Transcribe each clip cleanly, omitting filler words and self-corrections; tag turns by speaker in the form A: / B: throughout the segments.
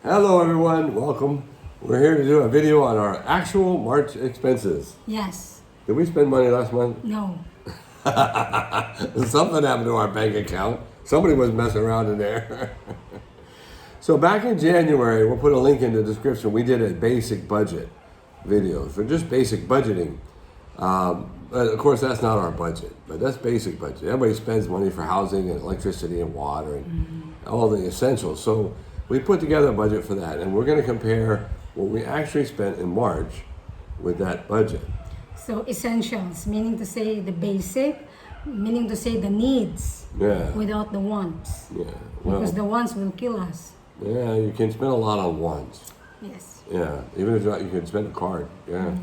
A: Hello everyone, welcome. We're here to do a video on our actual March expenses.
B: Yes.
A: Did we spend money last month?
B: No.
A: Something happened to our bank account. Somebody was messing around in there. So back in January, we'll put a link in the description. We did a basic budget video for just basic budgeting. But of course, that's not our budget, but that's basic budget. Everybody spends money for housing and electricity and water and all the essentials. So we put together a budget for that, and we're going to compare what we actually spent in March with that budget.
B: So essentials, meaning to say the basic, meaning to say the needs
A: Yeah.
B: without the wants.
A: Yeah. Well,
B: Because the wants will kill us.
A: yeah, you can spend a lot on wants.
B: Yes.
A: Yeah, even if not, you can spend a card. Yeah.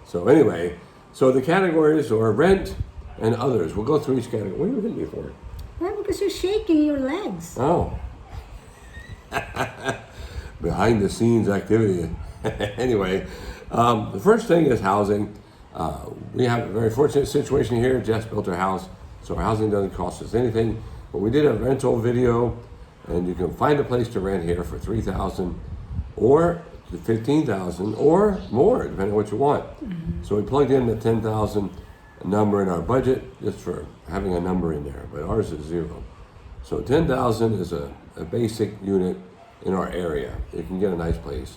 A: So anyway, so the categories are rent and others. We'll go through each category. What are you hitting me for?
B: Well, because you're shaking your legs.
A: Oh. Behind the scenes activity. Anyway, the first thing is housing. We have a very fortunate situation here. Jess built her house, so our housing doesn't cost us anything. But we did a rental video, and you can find a place to rent here for $3,000 or $15,000 or more, depending on what you want. So we plugged in the $10,000 number in our budget just for having a number in there, but ours is zero. So $10,000 is a basic unit in our area. You can get a nice place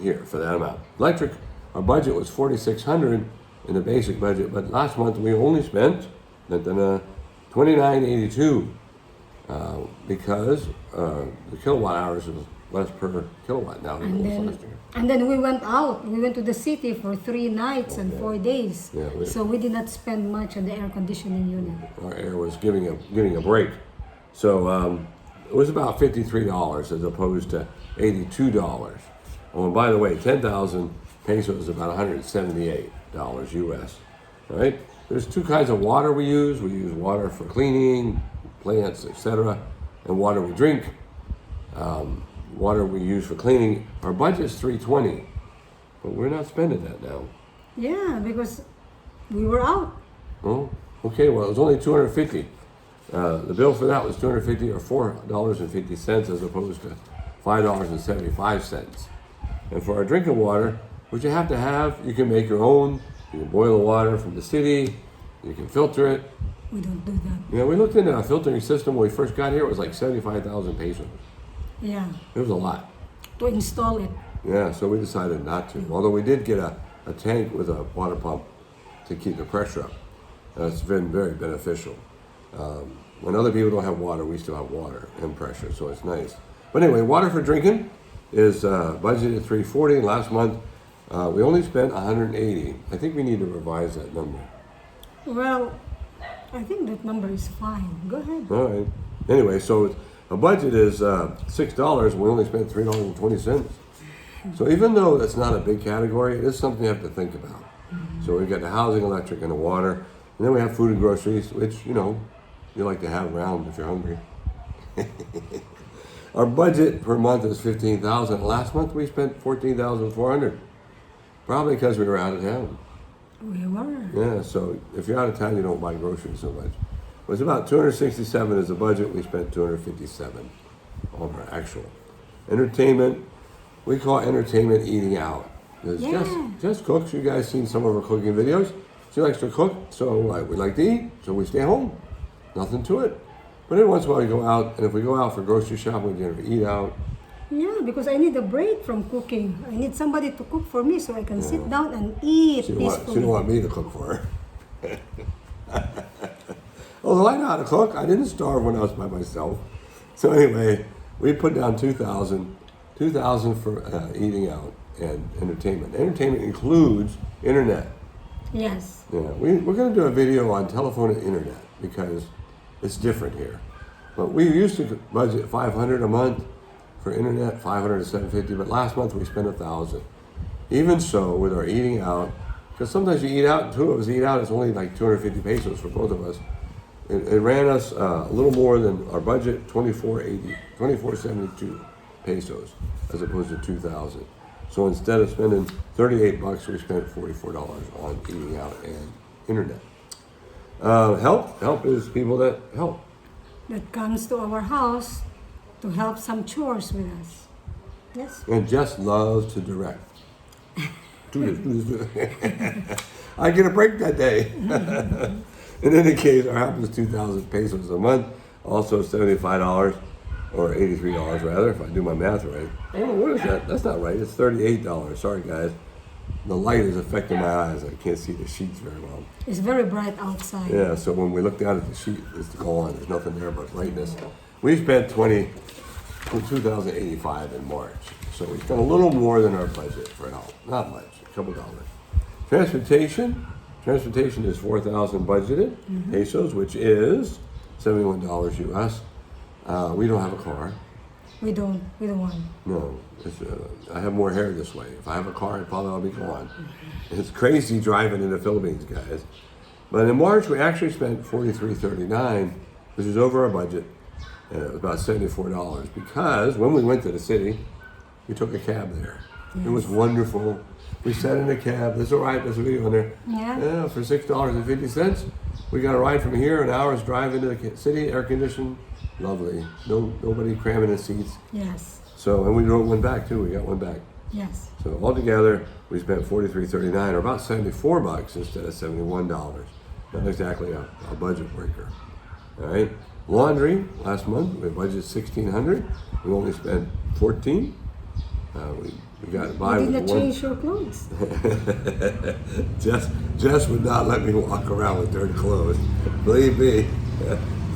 A: here for that amount. Electric, our budget was $4,600 in the basic budget, but last month we only spent $29.82 because the kilowatt hours is less per kilowatt now than it was last year.
B: And then we went out. We went to the city for 3 nights and 4 days.
A: Yeah,
B: So we did not spend much on the air conditioning unit.
A: Our air was getting a break. So it was about $53 as opposed to $82. Oh, and by the way, 10,000 pesos is about $178 US. All right? There's two kinds of water we use. We use water for cleaning, plants, etc., and water we drink. Water we use for cleaning. Our budget's $320, but we're not spending that now.
B: Yeah, because we were out.
A: Oh, okay. Well, it was only $250. The bill for that was $250 or $4.50 as opposed to $5.75. And for our drinking water, which you have to have, you can make your own. You can boil the water from the city. You can filter it.
B: We don't do that.
A: Yeah, we looked into a filtering system when we first got here. It was like 75,000 pesos.
B: Yeah,
A: It was a lot.
B: to install it.
A: Yeah, so we decided not to. Although we did get a tank with a water pump to keep the pressure up. That's been very beneficial. When other people don't have water, we still have water and pressure, so it's nice. But anyway, water for drinking is budgeted $340. Last month, we only spent $180. I think we need to revise that number.
B: Well, I think that number is fine. Go ahead.
A: All right. Anyway, so a budget is $6, and we only spent $3.20. So even though that's not a big category, it is something you have to think about. So we've got the housing, electric, and the water. And then we have food and groceries, which, you like to have around if you're hungry. Our budget per month is $15,000. Last month we spent $14,400. Probably because we were out of town.
B: We were.
A: Yeah, so if you're out of town, you don't buy groceries so much. It was about $267 as a budget. We spent $257 on our actual. Entertainment, we call entertainment eating out.
B: Yeah.
A: Jess cooks. You guys seen some of her cooking videos. She likes to cook, so we like to eat, so we stay home. Nothing to it. But every once in a while we go out, and if we go out for grocery shopping, we're going to eat out.
B: Yeah, because I need a break from cooking. I need somebody to cook for me so I can sit down and eat
A: She
B: peacefully.
A: don't want me to cook for her. Although I know how to cook. I didn't starve when I was by myself. So anyway, we put down $2,000 for eating out and entertainment. Entertainment includes internet.
B: Yes.
A: Yeah, we're going to do a video on telephone and internet because it's different here. But we used to budget $500 a month for internet, $500 to $750, but last month we spent $1,000. Even so, with our eating out, because sometimes you eat out, two of us eat out, it's only like 250 pesos for both of us. It ran us a little more than our budget, 2472 pesos, as opposed to 2,000. So instead of spending $38, we spent $44 on eating out and internet. Help is people that help.
B: That comes to our house to help some chores with us. Yes.
A: And Jess loves to direct. Do this, do this, do this. I get a break that day. In any case, our help is 2,000 pesos a month, also $75 or $83 rather, if I do my math right. Oh, what is that? That's not right. It's $38. Sorry, guys. The light is affecting my eyes. I can't see the sheets very well.
B: It's very bright outside.
A: Yeah, so when we look down at the sheet, it's gone. There's nothing there but brightness. We spent 2,085 in March. So we spent a little more than our budget for help. Not much, a couple dollars. Transportation is 4,000 budgeted pesos, which is $71 US. We don't have a car.
B: We don't want.
A: No, I have more hair this way. If I have a car, it probably will be gone. It's crazy driving in the Philippines, guys. But in March, we actually spent $43.39, which is over our budget. And it was about $74 because when we went to the city, we took a cab there. It was wonderful. We sat in a cab. That's all right. There's a video on there.
B: Yeah.
A: For $6.50, we got a ride from here, an hour's drive into the city, air conditioned. Lovely. Nobody cramming the seats.
B: Yes.
A: So, and we drove one back too. We got one back.
B: Yes.
A: So altogether, we spent $43.39, or about $74 instead of $71. Not exactly a budget breaker. All right. Laundry last month we budgeted $1,600. We only spent $14. We got by
B: You
A: with
B: did not
A: one.
B: change your clothes.
A: Jess would not let me walk around with dirty clothes. Believe me,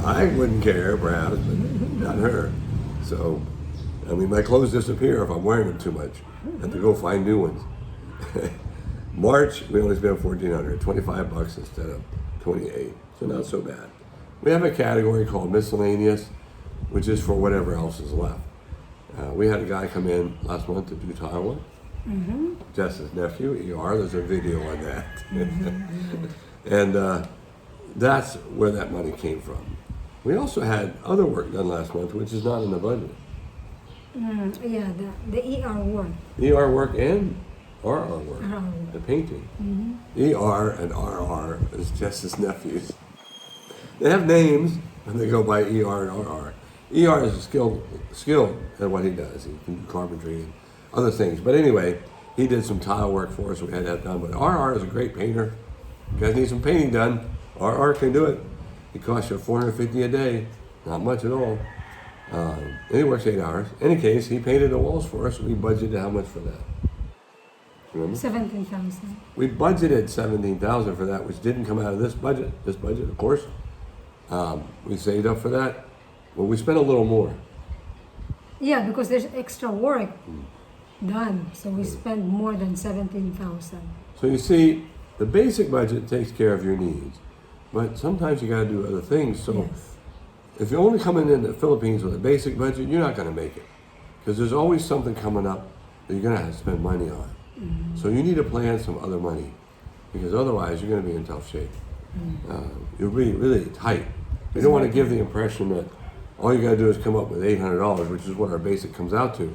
A: I wouldn't care perhaps, but not her. So, I mean, my clothes disappear if I'm wearing them too much. I have to go find new ones. March, we only spent $1,400, $25 instead of $28. So not so bad. We have a category called miscellaneous, which is for whatever else is left. We had a guy come in last month to do tile work. Jess's nephew, ER, there's a video on that. And that's where that money came from. We also had other work done last month, which is not in the budget.
B: Yeah, the ER work.
A: ER work and RR work,
B: RR.
A: the painting. ER and RR is Jess's nephews. They have names, and they go by ER and RR. ER is skilled at what he does. He can do carpentry and other things. But anyway, he did some tile work for us. We had that done. But RR is a great painter. You guys need some painting done. RR can do it. It costs you $450 a day. Not much at all. And he works 8 hours. In any case, he painted the walls for us. We budgeted how much for that? Remember?
B: 17,000.
A: We budgeted $17,000 for that, which didn't come out of this budget. This budget, of course. We saved up for that. Well, we spent a little more.
B: Yeah, because there's extra work done, so we spend more than 17,000.
A: So you see, the basic budget takes care of your needs, but sometimes you got to do other things. So
B: Yes.
A: if you're only coming in the Philippines with a basic budget, you're not going to make it, because there's always something coming up that you're going to have to spend money on. So you need to plan some other money, because otherwise you're going to be in tough shape. You'll be really tight. You don't want to give the impression that all you got to do is come up with $800, which is what our basic comes out to,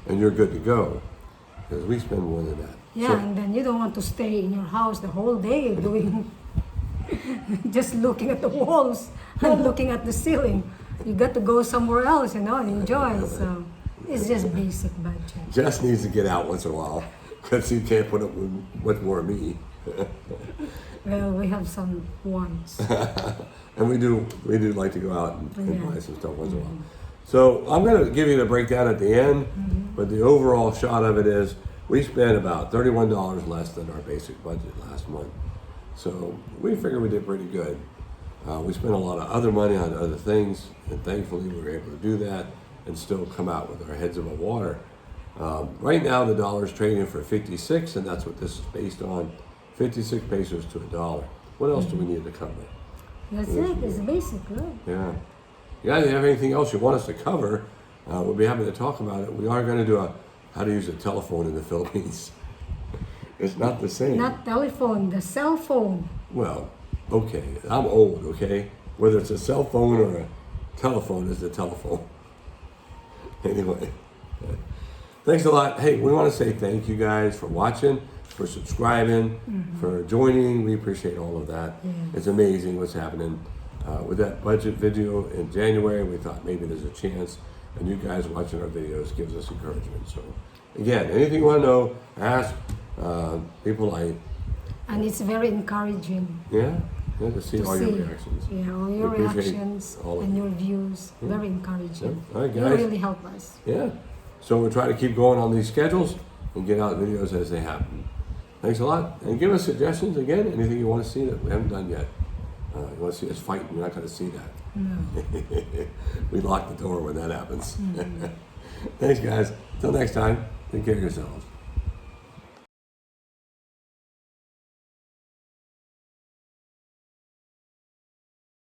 A: and you're good to go, because we spend more than that.
B: Yeah,
A: So-
B: and then you don't want to stay in your house the whole day doing, just looking at the walls and looking at the ceiling. You got to go somewhere else, and enjoy. So it's just basic budget.
A: Jess needs to get out once in a while, because he can't put up with much more of me.
B: Well, we have some wants.
A: And we do like to go out and buy some stuff once in a while. So I'm going to give you the breakdown at the end, but the overall shot of it is we spent about $31 less than our basic budget last month. So we figured we did pretty good. We spent a lot of other money on other things, and thankfully we were able to do that and still come out with our heads above water. Right now the dollar is trading for 56, and that's what this is based on, 56 pesos to a dollar. What else do we need to cover?
B: That's it. It's basic, right?
A: Yeah. You guys have anything else you want us to cover, we'll be happy to talk about it. We are going to do how to use a telephone in the Philippines. It's not the same.
B: Not telephone, the cell phone.
A: Well, okay, I'm old, okay? Whether it's a cell phone or a telephone is the telephone. Anyway, thanks a lot. Hey, we want to say thank you guys for watching, for subscribing, for joining. We appreciate all of that. It's amazing what's happening. With that budget video in January, we thought maybe there's a chance and you guys watching our videos gives us encouragement. So, again, anything you want to know, ask. People like,
B: And it's very encouraging
A: yeah, to see
B: to
A: all
B: see,
A: your reactions.
B: yeah, all your
A: We appreciate
B: reactions
A: all of
B: and
A: you.
B: your views. Very encouraging.
A: Yeah. All right,
B: You
A: guys.
B: really help us.
A: Yeah. So we'll try to keep going on these schedules and get out videos as they happen. Thanks a lot. And give us suggestions again, anything you want to see that we haven't done yet. You want to see us fight, you're not going to see that.
B: No.
A: We lock the door when that happens. Thanks, guys. Until next time, take care of yourselves.